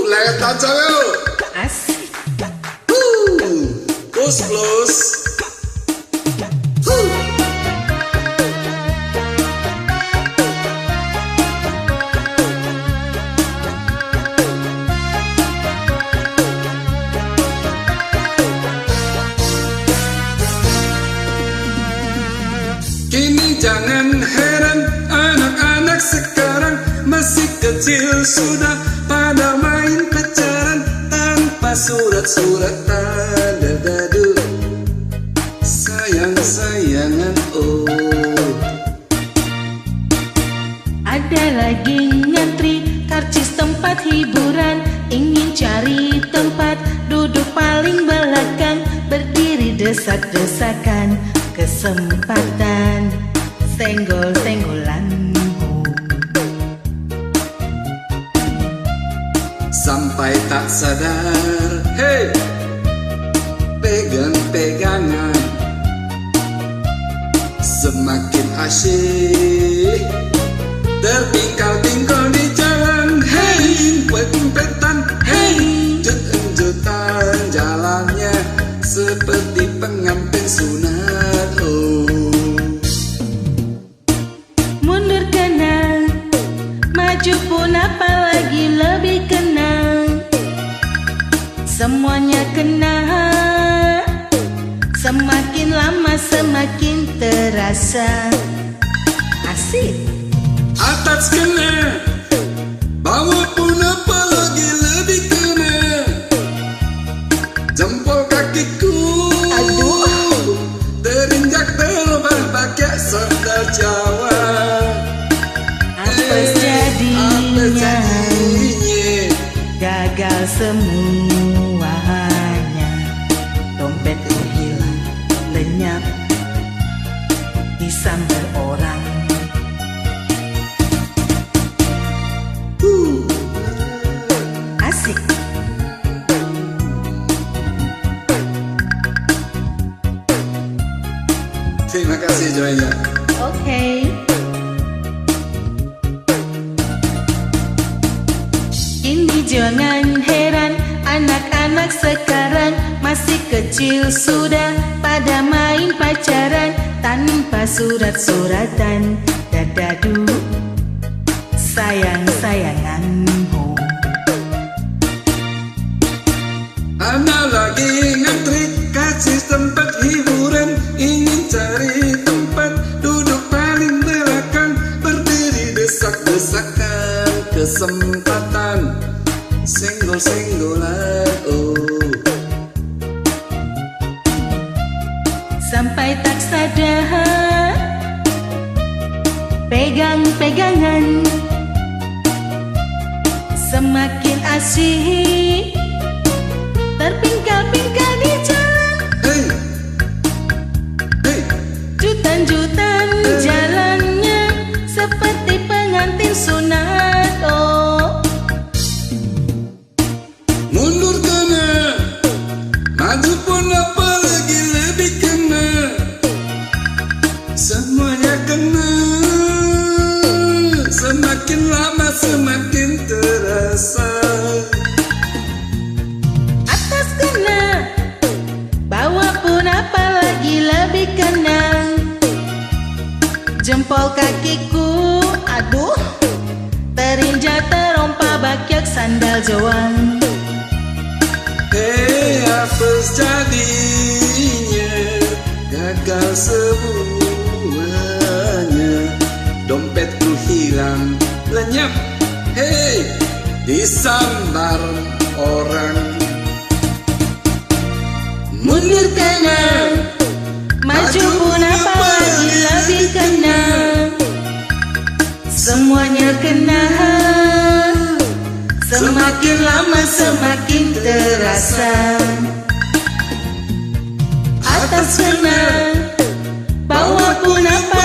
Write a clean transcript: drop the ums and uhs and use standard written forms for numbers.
Letan cewek. Asik. Plus plus. Kini jangan heran, anak-anak sekarang masih kecil sudah pada main pacaran tanpa surat-suratan. Dadu, sayang-sayangan oh. Ada lagi ngantri karcis tempat hiburan, ingin cari tempat duduk paling belakang, berdiri desak-desakan, kesempatan senggol-senggolan. Sampai tak sadar, hey, pegang-pegangan, semakin asyik, tertinggal-tinggal di jalan, hey, empet-empetan, hey, jut-jutan jalannya seperti pengantin sunat, oh. Mundur kena, maju pun apalagi lebih kena, semuanya kena, semakin lama semakin terasa. Asik. Atas kena, bawah pun apalagi lebih kena, jempol kakiku, aduh, terinjak terbang pakai sandal Jawa. apes jadinya, gagal semuanya, dompetku hilang lenyap disambar orang. Asik. Terima kasih Joynya. Oke. Ini jangan heran, anak-anak sekarang masih kecil sudah pada main pacaran tanpa surat-suratan. Dadadu, sayang-sayangan. Ana lagi ngantri kasih tempat hiburan, ingin cari tempat duduk paling belakang, berdiri desak-desakan, kesempatan senggol-senggolan oh. Sampai tak sadar, pegang-pegangan, semakin asyik, terpingkal-pingkal di jalan, Hey, hey, jutan-jutan jalannya seperti pengantin sunat, oh. mundur kena, maju pun apalagi lebih kena, semuanya kena, semakin lama semakin terasa. Atas kena, bawah pun apalagi lebih kena, jempol kakiku, aduh, terinjak terompa bakyak sandal jawang. Hei, apes jadinya, gagal semuanya, dompetku hilang lenyap, hei, disambar orang. Mundur kena, maju pun apalagi lebih kena, semuanya kena, semakin lama semakin terasa. Atas kena, bawah pun apa